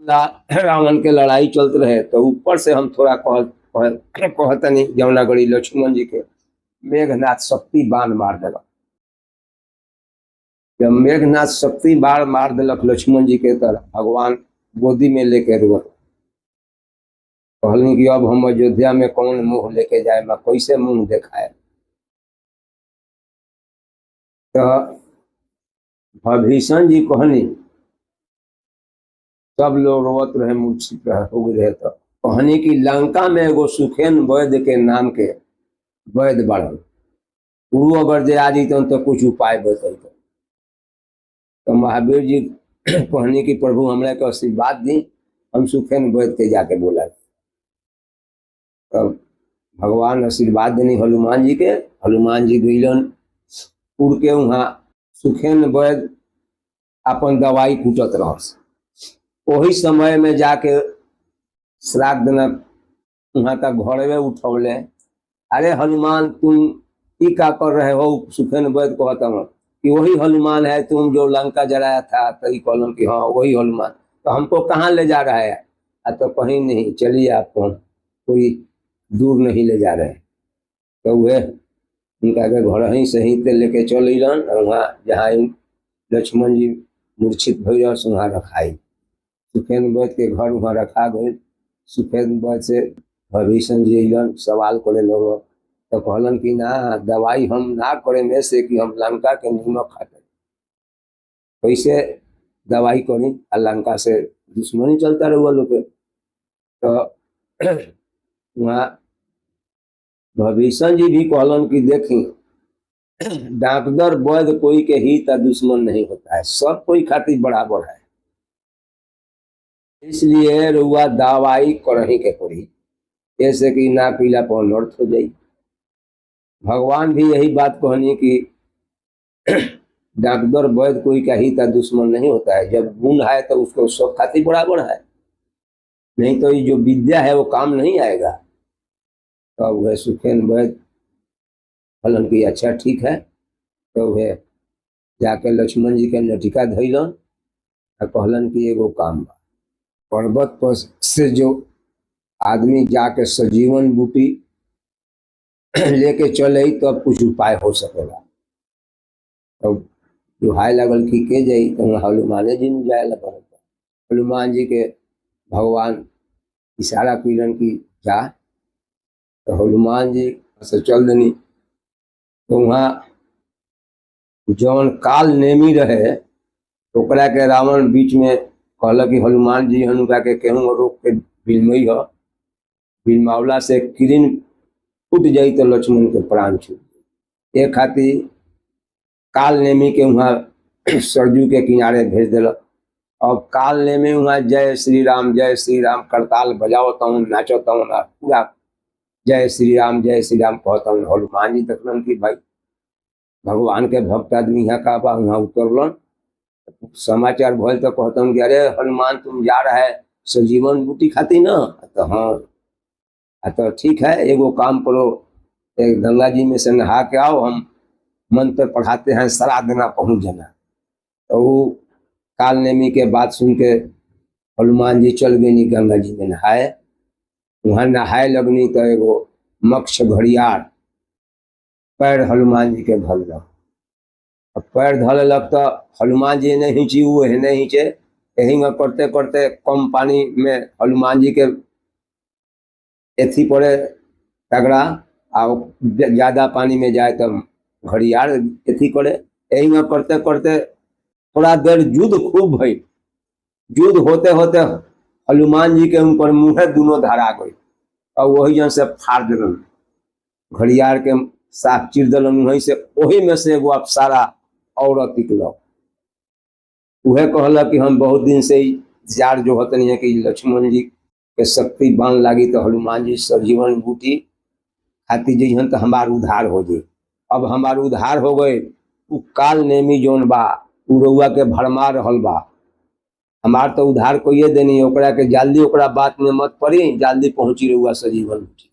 रावण के लड़ाई चलते रहे तो ऊपर से हम थोड़ा कहतनी जमुनागढ़ी लक्ष्मण जी के मेघनाथ शक्ति बाण मार दिलक। जब मेघनाथ शक्ति बाण मार दिलक लक्ष्मण जी के तरफ, भगवान गोदी में लेके रोत कहली कि अब हम अयोध्या में कौन मुंह लेके जाए, मैं कैसे मुंह दिखाए। तो भीषण जी कहनी, सब लोग रोवत रहे, मूर्छित हो गए। तो कहनी कि लंका में एगो सुखेन वैद्य के नाम के वैद्य बढ़ल, गुरु अगर जे आ जैत तो कुछ उपाय बतैत। तो महावीर जी कहनी कि प्रभु हमरा के आशीर्वाद दी, हम सुखेन वैद्य के जाके बोला। तो भगवान आशीर्वाद देनी हनुमान जी के। हनुमान जी गईलन उड़ के, वहाँ सुखेन वैद्य अपन दवाई कूटत रहस। वही समय में जाके श्राद्ध देना वहाँ का घर में उठौले, अरे हनुमान तुम ये क्या कर रहे हो। सुखेन वैद्य कहता हूँ कि वही हनुमान है तुम जो लंका जलाया था। तो कहलन कि हाँ वही हनुमान। तो हमको कहाँ ले जा रहा है? तो कहीं नहीं, चलिए आपको कोई दूर नहीं ले जा रहे। तो वह उनका के घर ही सही ते लेके चल अलन, और वहाँ जहाँ लक्ष्मण जी मूर्छित भैया वहाँ रखाई। सुखेन वैद्य के घर वहाँ रखा गई। सुखेन वैद्य से भीषण जी अलन, सवाल करे लोग। तो कहलन कि ना, दवाई हम ना करें में से कि हम लंका के नीमक खाते, कैसे दवाई करी, लंका से दुश्मनी चलता रहुआ लोग के। तो वहाँ भीषण जी भी कहलन कि देखी डॉक्टर वैद्य कोई के हित दुश्मन नहीं होता है, सब कोई खातिर बराबर है, इसलिए रुआ दवाई करही के पड़ी, ऐसे कि ना पीला पर नर्थ हो जाई। भगवान भी यही बात कहनी कि डॉक्टर वैद्य कोई का हित दुश्मन नहीं होता है, जब गुण है तो उसको सब खातिर बराबर है, नहीं तो ये जो विद्या है वो काम नहीं आएगा। तो वह सुखेन वैद्य कहलन कि अच्छा ठीक है। तो वह जाके लक्ष्मण जी के लटिका धैलन और कहलन कि एगो काम बा, पर्वत पर से जो आदमी जाके सजीवन बूटी लेके चले तब कुछ उपाय हो सकेगा। तो जो हाय लगल कि के जाई, तो हनुमान जी में जाए लगा। हनुमान जी के भगवान इशारा कलन कि जा। तो हनुमान जी से चल देनी। तो वहाँ जौन काल नेमी रहे ओकरा के रावण बीच में कहल कि हनुमान जी हनुका के केहूँ रोक के बिलमई हो, बिलमावला से किरण फूट जाई तो लक्ष्मण के प्राण छूट। एक खातिर काल नेमी के वहाँ सरजू के किनारे भेज दिलक। अब काल नेमी वहाँ जय श्री राम करताल बजावता हूँ, नाचता हूँ, पूरा जय श्री राम कहता हूँ। हनुमान जी देखलन कि भाई भगवान के भक्त आदमी यहाँ का बा, वहाँ उतरलन। समाचार भल तो कहता हूँ कि अरे हनुमान तुम जा रहा है सजीवन बूटी खाती ना। तो हाँ तो ठीक है, एगो काम करो, एक गंगा जी में से नहा के आओ, हम मंत्र पढ़ाते हैं, श्राद्ध देना पहुँच जाना। तो वो काल नेमी के बात सुन के हनुमान जी चल गई गंगा जी में नहाए। वहाँ नहाए लगनी तो एगो मक्ष घड़ियाल पैर हनुमान जी के धल लग। अब पैर धल लग तो हनुमान जी नहीं हिंची, वो है नहीं हिंचे, यही में करते करते कम पानी में हनुमान जी के एथी पड़े तगड़ा, और ज़्यादा पानी में जाए तो घड़ियाल एथी करे। यही में करते करते थोड़ा देर युद्ध खूब भई। युद्ध होते होते हनुमान जी के ऊपर मुँह दोनों धरा गई, और वही जन से फाड़ दिलन, घड़ियाल के साफ चीर दिलन वहीं से। वही में से एगो अप्सरा औरत निकल, वह कहला कि हम बहुत दिन से जार जो होते नहीं है कि लक्ष्मण जी के शक्ति बांध लागी तो हनुमान जी सजीवन बूटी खाती जइहन तो हमार उद्धार हो जाए। अब हमार उद्धार हो गए, उ काल नेमी जोन बा उ रउआ के भरमा रहल बा, हमार तो उद्धार कोई देनी, ओकरा के जल्दी ओकरा बात में मत पड़ी, जल्दी पहुंची रहुआ सजीवन बूटी।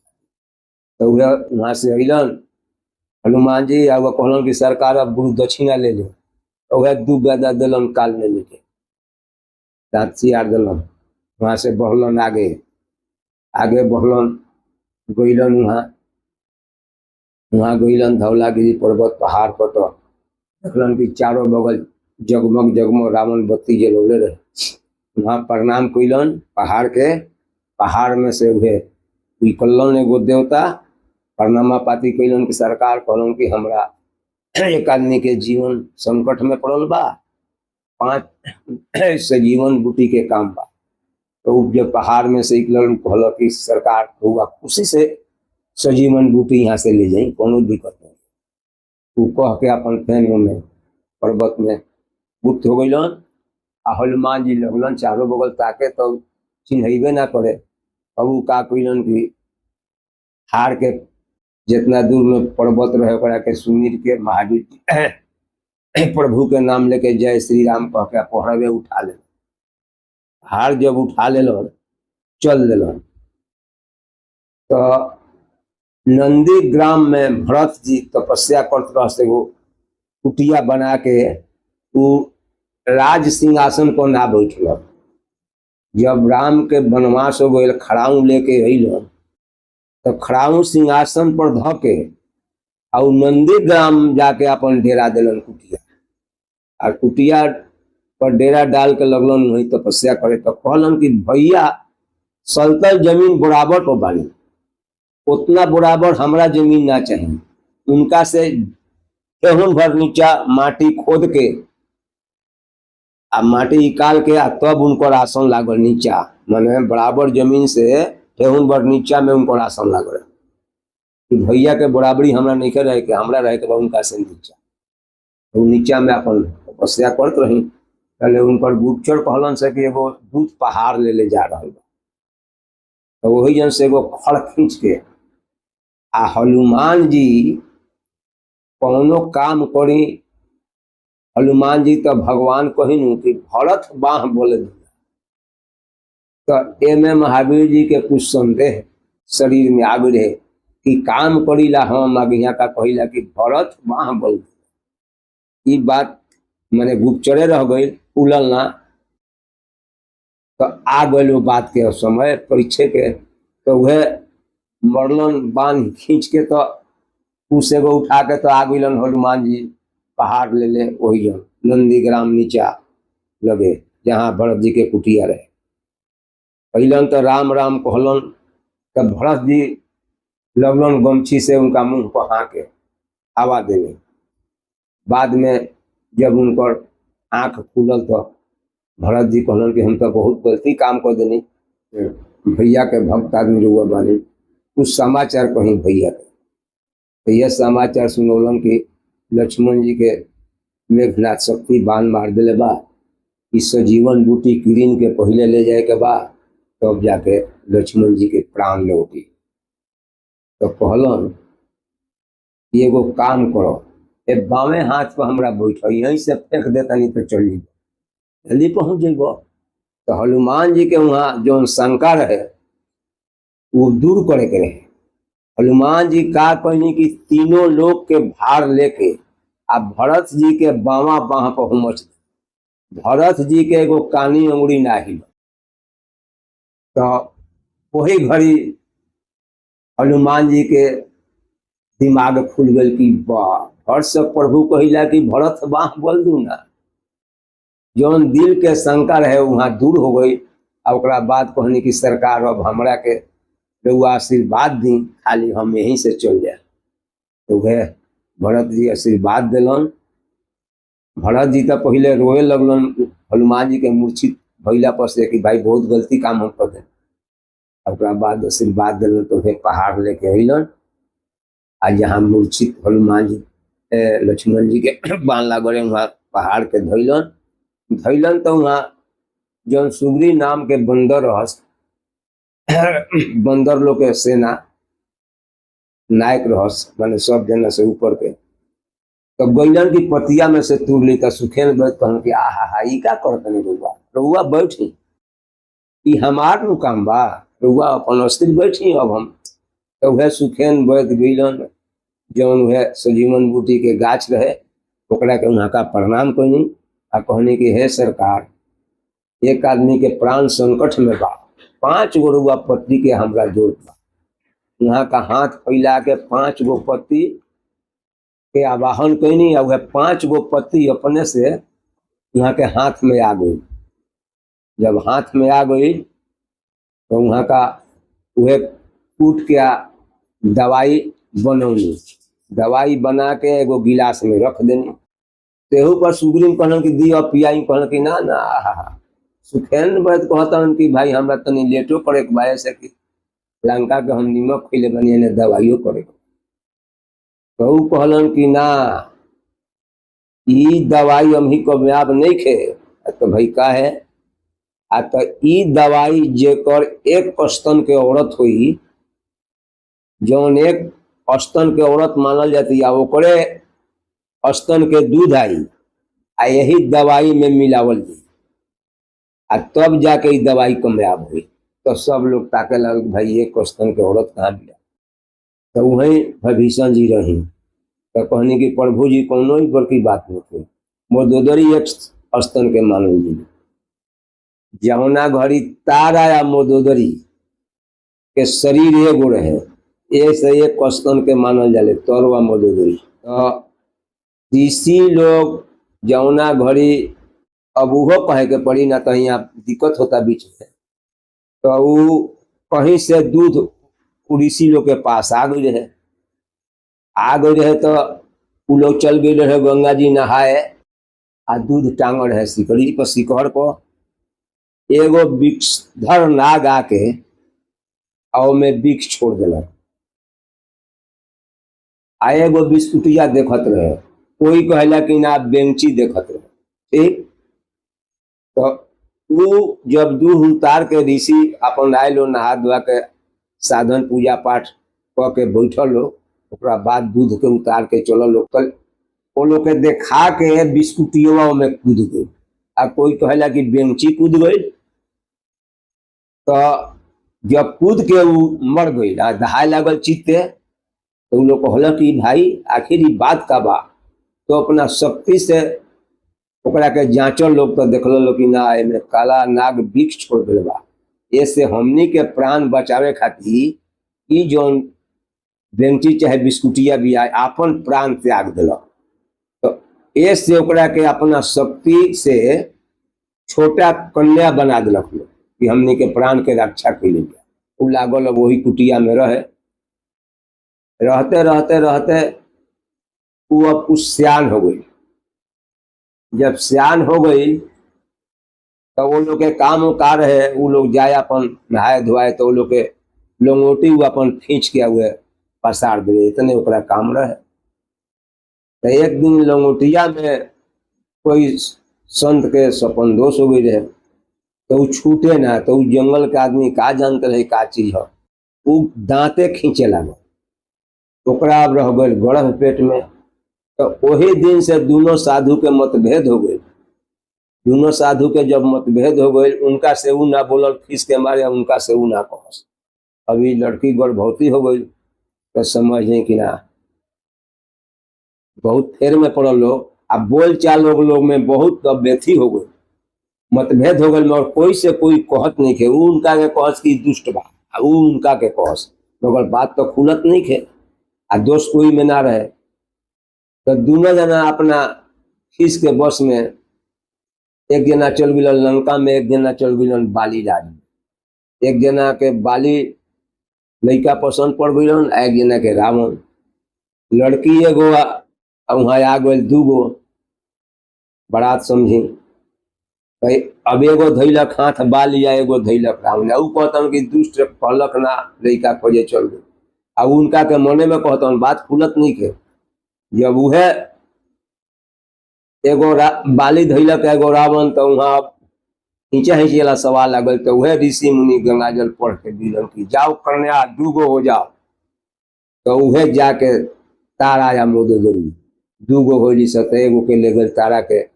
तो वह वहाँ से अलन हनुमान जी, आ वह कहलन कि सरकार अब गुरु दक्षिणा ले ले। तो वह 2 गदा दिलन काल नेमी के, दाँत सियार दिलन। वहाँ से बढ़लन आगे आगे बढ़लन गईलन वहाँ गईलन धौलागिरी पर्वत पहाड़ पर तो देखलन कि चारों बगल जगमग जगमग रावण बत्ती जलौले रहे। वहाँ प्रणाम कैलन पहाड़ में से उहे निकलन एगो देवता प्रणामा पाती कैलन कि सरकार कहलन कि हमरा एक आदमी के जीवन संकट में पड़ल बा, 5 सजीवन बूटी के काम बा। तो जब पहाड़ में से निकलन कहल कि सरकार हुआ खुशी से सजीवन बूटी यहाँ से ले जाई, कोनो दिक्कत नहीं। वो कह के अपन फैन में पर्वत में गुप्त हो गईलन। आ हनुमान जी लगलन चारों बगल ताके तो चिन्हबे ना करे। अब वो का कैलन कि हार के जितना दूर में पर्वत रहे ओकरा के सुमिर के महावीर प्रभु के नाम लेके जय श्री राम कह के पहरवे उठा ले। हार जब उठा ले चल दिलन तो नंदी ग्राम में भरत जी तपस्या करते रहे। वो कुटिया बना के वो राज सिंहासन पर ना बैठल। जब राम के वनवास हो गए खड़ाऊ लेके अलन तो खड़ाऊ सिंहासन पर ध के और नंदी ग्राम जाके अपन डेरा दिलन कुटिया। और कुटिया पर डेरा डाल के लगलन वही तपस्या करे। तो कहलन कि भैया सलतल जमीन बराबर पर बानी, उतना बराबर हमरा जमीन ना चाहिए। उनका से ठेहुन भर नीचा माटी खोद के आ माटी निकाल के तब उनको आसन लागल नीचा, माने बराबर जमीन से ठेहुन भर नीचा में उनको आसन लागल। भैया के बराबरी हमरा नहीं रहे के, हमरा रहे के उनका से नीचा। तो नीचा में अपन तपस्या करत रही। पहले उनकर गुप्तचर कहलन से कि एगो दूध पहाड़ ले जा रहा बा। तो वही जन से एगो खड़ खींच के आ हनुमान जी कौनो काम करी। हनुमान जी तो भगवान कहिनु कि भरत बाह बोले दिया। तो एमे महावीर जी के कुछ संदेह शरीर में आगे रहे कि काम करीला हम आगे यहाँ का कहिला कि भरत बाह बोल दिया। ये बात मैंने गुप्तचरे रह गई, उलल ना। तो आ गए वो बात के समय परीक्षे के। तो वह मरलन बांध खींच के तो उस एगो उठा के तो आ गईलन हनुमान जी पहाड़ ले वही जन नंदी ग्राम नीचा लगे जहाँ भरत जी के कुटिया रहे। पहिलन तो राम राम कहलन। तब भरत जी लगलन गमछी से उनका मुंह पर हाँके हवा देने। बाद में जब उनकर आंख खुलल तो भरत जी कहलन कि हम तो बहुत गलती काम कर देनी, भैया के भक्त आदमी रुआ बानी, कुछ समाचार कहीं भैया के। तो यह समाचार सुनौलन कि लक्ष्मण जी के मेघनाथ शक्ति बाण मार दिले बा, इस सजीवन बूटी किरीन के पहले ले जाए के बा, तब तो जाके लक्ष्मण जी के प्राण लौटी। तो कहलन एगो काम करो, ए बामे हाथ पर हमरा बैठ यहीं से फेंक देता नहीं तो चली जल्दी पहुंच जेब। तो हनुमान जी के वहाँ जो शंका रहे वो दूर करे के रहे। हनुमान जी का कहनी कि तीनों लोग के भार लेके आ भरत जी के बामा बाह पर हुमच। भरत जी के एगो कानी अंगुरी ना हिल। तो वही घड़ी हनुमान जी के दिमाग खुल गल कि वाह, हर सब प्रभु कहिला कि भरत बाह बोल दू ना। जौन दिल के शंका रहे वहाँ दूर हो गई। और ओकरा बाद कहनी कि सरकार अब हमरा के रउआ आशीर्वाद दी, खाली हम यहीं से चल जाए। तो वह भरत जी आशीर्वाद दिलन। भरत जी तो पहले रोए लगलन हनुमान जी के मूर्छित भैला पर से कि भाई बहुत गलती काम हम कर दे। ओकरा बाद आशीर्वाद दिलन तो वह पहाड़ लेके अलन। आज यहाँ मूर्छित हनुमान जी लक्ष्मण जी के बाण लागल वहाँ पहाड़ के धैलन। तो वहाँ जौन सुग्री नाम के बंदर रहस, बंदर लोग के सेना नायक रहस, माने सब जना से ऊपर के। तो गैलन की पतिया में से तुर ली। तो सुखेन बैठ कहन कि आहा ई का करतनी रउआ बैठी, ई हमार नु काम बा, रउआ अपन अस्थिर बैठी अब हम। तो वह सुखेन बैठ गईलन। जौन वह सजीवन बूटी के गाछ रहे ओकरा के वहाँ का प्रणाम कनी आ कहनी कि हे सरकार एक आदमी के प्राण संकट में बा, 5 गो रुआ पत्ती के हमरा जोड़ बा, यहाँ का हाथ फैला के 5 गो पत्ती के आवाहन कैनी, और 5 गो पत्ती अपने से यहाँ के हाथ में आ गई। जब हाथ में आ गई तो वहाँ का वह कूट के दवाई बनौनी, दवाई बना के एगो गिलास में रख देनी। तेहू पर सुग्रीव कहलन कि दी अब पियाई, कहलन कि ना ना। सुखेंद्र वैद्य कहतन कि भाई हमरा तनी लेटो करे के बाय से कि लंका के हम नीमक खिले बनी ने दवाइयो करे। तो कहलन कि ना, ई दवाई हम ही कामयाब नहीं खे। तो भाई का है आ तो ई दवाई जेकर एक स्तन के औरत हुई, जौन एक स्तन के औरत मानल जाती है, ओकरे स्तन के दूध आई आ यही दवाई में मिलावल जी आ तब जाके ई दवाई कामयाब हुई। तो सब लोग ताके लगे भाई एक स्तन के औरत कहाँ मिला। तो वहीं भीषण जी रही तो कहने की प्रभु जी कोनो ही बड़की बात नहीं थी, मोदोदरी एक स्तन के मानल जी। जमुना घड़ी तारा या मोदोदरी के शरीर एगो रहे, ऐसे एक स्तन के मानल जाले तोरवा मोदोदरी। तो ऋषि लोग जमुना घड़ी अब वो कहे के पड़ी ना, कहीं आप दिक्कत होता बीच में, तो वो कहीं से दूध ऋषि लोग के पास आ गई रहे, तो वो लोग चल गए रहे गंगा जी नहाए आ दूध टांग रहे सिकड़ी पर, सिकहर को एगो विषधर नाग आके और में विष छोड़ दिलक आ एगो बिस्कुटिया देखत रहे, कोई कहला कि ना बेंची देखत रहे। ठीक, तो वो जब दूध उतार के ऋषि अपन आए लो नहा धोआ के साधन पूजा पाठ क के बैठल लो, ओकरा बाद दूध के उतार के चलल लो, तो वो लोग के देखा के बिस्कुटिया में कूद गई आ कोई कहला कि बेंची कूद गई। तो जब कूद के वो मर गई दहाए लागल चित्ते, तो लोग कहल कि भाई आखिर ये बात का बा। तो अपना शक्ति से ओकरा के जांचल लोग, तो देखल लोग कि ना एमे काला नाग विष छोड़ दिल बा, ऐसे हमनी के प्राण बचावे खातिर ई जौन बेंची चाहे बिस्कुटिया भी आए आपन प्राण त्याग दिलक। तो ऐसे ओकरा के अपना शक्ति से छोटा कन्या बना दिलक लोग कि हमनी के प्राण के रक्षा के लिए। उ लागल वही कुटिया में रहते रहते रहते वो अब कुछ सियान हो गई। जब सियान हो गई तो वो लोग के काम कार है, वो लोग जाए अपन नहाए धोआए, तो वो लोग के लंगोटी वो अपन खींच के हुए पसार दे, इतने ओकरा काम रहे। तो एक दिन लंगोटिया में कोई संत के सपन दोष हो गई रहे, तो वो छूटे ना, तो वो जंगल के आदमी का जानते रहे का चीज है, वो दांते खींचे लगे, ओकरा अब रह गए गढ़ पेट में। तो वही दिन से दोनों साधु के मतभेद हो गए। दोनों साधु के जब मतभेद हो गए, उनका से ऊ ना बोलल खींच के मारे, उनका से ऊ ना कहस। अभी लड़की गर्भवती हो गई तो समझे कि ना बहुत फेर में पड़ल लोग, अब बोल चाल लोग में बहुत व्यथी हो गई, मतभेद हो गए, और कोई से कोई कहत नहीं खे। ऊ उनका के कहस कि दुष्ट बा, ऊ उनका के कहस, मगर बात तो खुलत नहीं खे आ दोष कोई में ना रहे। तो दोनों जना अपना खींच के बस में, एक जना चल गए लंका में, एक जना चल गए बाली राज में। एक जना के बाली लड़का पसंद पड़ गई, एक जना के रावण। लड़की एगो वहाँ आ गए, दूगो बारात समझी। अब एगो धैलक हाथ बाली या एगो धैलक रावण। ऊ कहता कि दुष्ट कहलक ना लड़का खोजे चल गए, अब उनका के मने में कहता बात खुलत नहीं के। जब उहे एगो बाली धैलक एगो रावण, तो वहाँ खींचा हिंची वाला सवाल लगल। तो वह ऋषि मुनि गंगाजल पढ़ के दिलन कि जाओ कन्या दूगो हो जाओ। तो वह जाके तारा या मोदोदरी दूगो हो जी सत, एगो के ले गए तारा के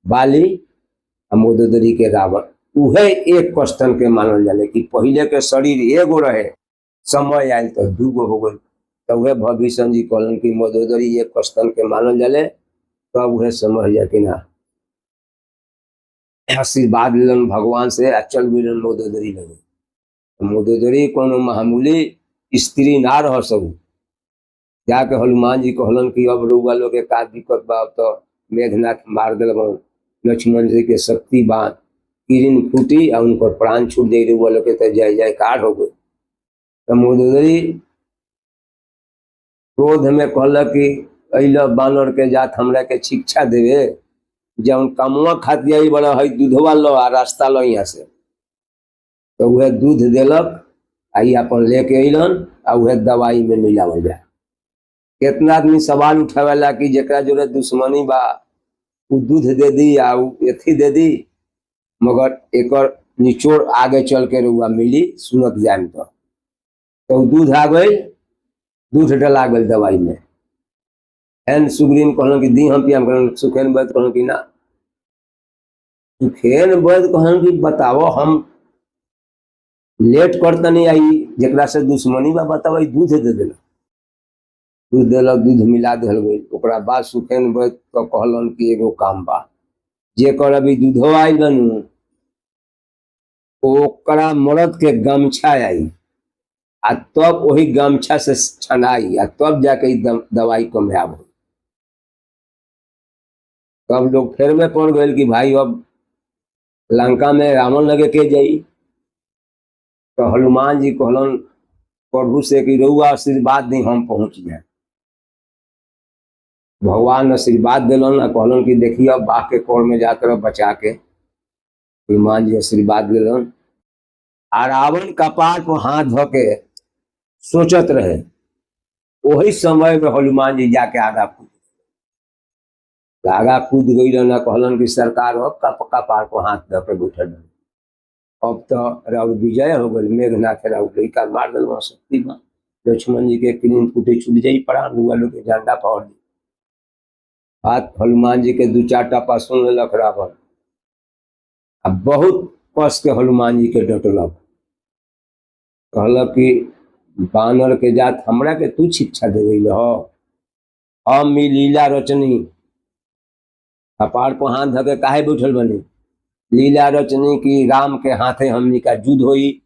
बाली आ मोदोदरी के रावण। उहे एक स्तन के मानल जाले कि पहले के शरीर एगो रहे, समय आयल तो दूगो हो गई। तो वह भविष्य जी कहलन कि मोदोदरी एक स्तन के मानल जाले, तब वह समझ जा कि ना आशीर्वाद लेलन भगवान से आ चल गइलन मोदोदरी लगे। तो मोदोदरी कोनो मामूली स्त्री ना रह सकू। जाके हनुमान जी कहलन कि अब रउआ लोग के का दिक्कत बा, अब तो मेघनाथ मार दिल, लक्ष्मण जी के शक्ति बान किरण फूटी और उनकर प्राण छूट जाई, रउआ लोग के तो जय जयकार हो गई। तो मोदोदरी क्रोध में कहल कि अल बानर के जात हमरा के शिक्षा देवे, जौन कमुआ खाती आई बड़ा है दूधवा लो आ रास्ता लो यहाँ से। तो वह दूध दिलक आई अपन लेके अलन आ वह दवाई में मिलावल जाए। कितना आदमी सवाल उठावेला कि जरा जोरे दुश्मनी बा उ दूध दे दी आ एथी दे दी, मगर एक निचोड़ आगे चल के रुआ मिली सुनत जाए। तो दूध आ गई, दूध डला गई दवाई में। एन सुग्रीव कहलन कि दी हम पियाम, कहलन सुखेन वैद्य कहलन कि ना। सुखेन वैद्य कहलन कि बताओ हम लेट करता नहीं आई, जरा से दुश्मनी बा बताओ दूध दे दिल। दूध दिलक, दूध मिला दिल गई। ओकरा बाद सुखेन वैद्य तो कहलन कि एगो काम बा, जेकर अभी दूधो आई बनू ओकरा मर्द के गमछा आई आ तब वही गमछा से छनाई आ तब जाके दवाई कामयाब हो। तब लोग फेर में पड़ गए कि भाई अब लंका में रावण लगे के जाई। तो हनुमान जी कहलन प्रभु से कि रउआ आशीर्वाद दी हम पहुंच जाए। भगवान आशीर्वाद दिलन आ कहलन कि देखिए अब बाघ के कोर में जाकर बचा के। हनुमान जी आशीर्वाद दिलन आ रावण कपार पर हाथ धो के सोचत रहे। वही समय में हनुमान जी जाके आगा कूद गई रहना। कहलन कि सरकार अब कपार पर हाथ धो के बैठल, अब तो राउर विजय हो गई, मेघनाथ राउर लड़का मार दिल शक्ति में। लक्ष्मण जी के किरण फूटे छूट जाई, प्राण हुआ लोग के झंडा फाड़ दी। बात हनुमान जी के दू चार टपा सुन लेलक रावण, अब बहुत कस के हनुमान जी के डटलक। कहलक कि बानर के जात हमरा के तू शिक्षा दे हो, हम लीला रचनी कपार पर हाथ धके काहे बैठल बनी। लीला रचनी की राम के हाथे हमनी का युद्ध होई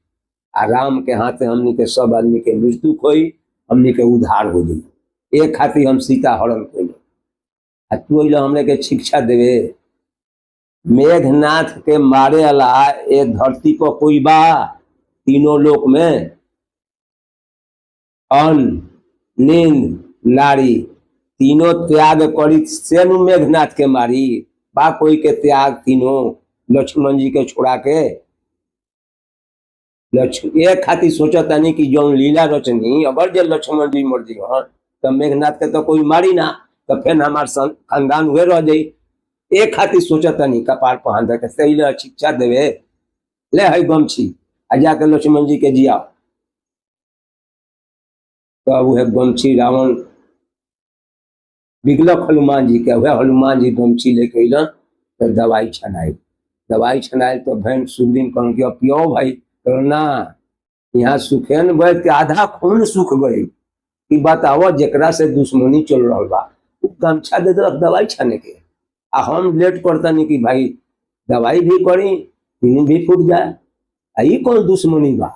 आ राम के हाथे हमनी के सब आदमी के मृत्यु होई, हमनी के उद्धार हो गई। एक खातिर हम सीता हरण कैले आ तू अइला हमने के शिक्षा देवे। मेघनाथ के मारे अला ए धरती पर कोई बा तीनों लोक में, अन्न नींद नारी तीनों त्याग करी से मेघनाथ के मारी। बा कोई के त्याग तीनों लक्ष्मण जी के छोड़ा के। एक खातिर सोचता नहीं कि जो लीला रचनी अगर जो लक्ष्मण जी मर जी तो मेघनाथ के तो कोई मारी ना, तो फिर हमार खानदान हुए रह जाई। एक खातिर सोचता नहीं कपार पर हाथ धके सही शिक्षा देवे। ले है गमछी आ जाके लक्ष्मण जी के जिया। तो वह गमछी रावण बिगलक हनुमान जी के, वह हनुमान जी गमछी लेके अलन तो दवाई छनाई। दवाई छनाई तो बहन सुखदीन कहन कि अब पियो भाई। तो ना, यहाँ सुखेन वैद्य के आधा खून सूख गई कि बताओ जरा से दुश्मनी चल रहा बा गमछा दे दिलक दवाई छाने के, आ हम लेट करता नहीं कि भाई दवाई भी करी तीन भी फूट जाए। आई कौन दुश्मनी बा।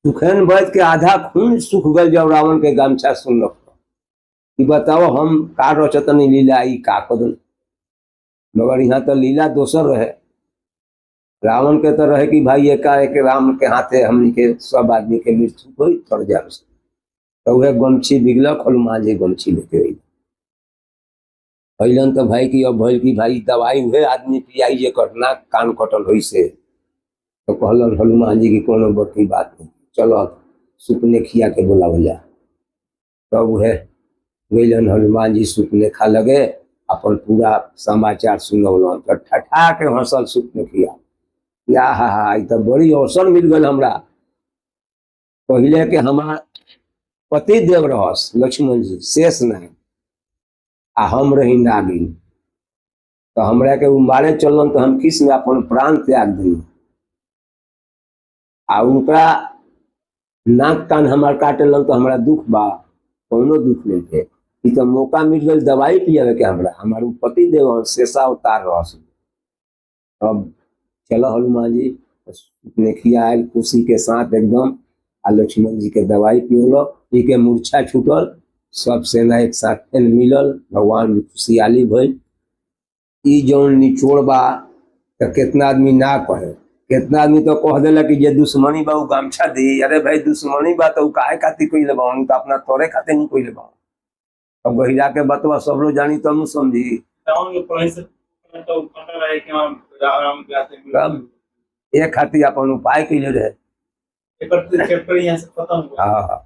सुखेन वैद्य के आधा खून सूख गल जब रावण के गमछा सुनलक कि बताओ हम का रचतनी लीला आई का कदल। मगर यहाँ तो लीला दोसर रहे। रावण के तो रहे कि भाई एकाएक राम के हाथे हमनी के सब आदमी के मृत्यु हुई तर जाए। तो वह गमछी बिगलक, हनुमान जी गमछी लेके अलन। तो भाई की अब भल की भाई दवाई हुए आदमी पियाई जे करना कान कटल हो से। तो कहलन हनुमान जी की कोनो बड़ी बात नहीं, चलो सुपने खिया के बोला। तब वह गैलन हनुमान जी सुपने खा लगे, अपन पूरा समाचार सुनौलन। तो ठठा के हंसल सुपने खिया या हा तो बड़ी अवसर मिल गल हमरा। पहले के हमार पति देव रहस लक्ष्मण जी शेष नहीं आ हम रही नागिन। तो हमरा के उ मारे चलन तो हम किस में अपन प्राण त्याग दी आ उनका नाक कान हमार काटलन तो हमरा दुख बा, कोनो दुख नहीं थे। तो मौका मिल गई दवाई पियावे के हमरा। हमारे पति देव शेषा अवतार रहस। अब चलो हनुमान जी ने खियाल खुशी के साथ एकदम आ लक्ष्मण जी के दवाई पियोलो, ई के मूर्छा छूटल, सब सेना एक साथ फेन मिलल, भगवान भी खुशियाली भइल। ई जौन निचोड़ बा तो कितना आदमी ना कहे, कितना आदमी तो कह देला कि जे दुश्मनी बा उ गामछा दी। अरे भाई दुश्मनी बा तो उ काहे खातिर कोई लेबा, तो अपना तोरे खातिर नहीं कोई लेबा। अब गहिरा के बतवा सब लोग जानी तब न समझी। तब एक खातिर अपन उपाय कैले रहे। हाँ हाँ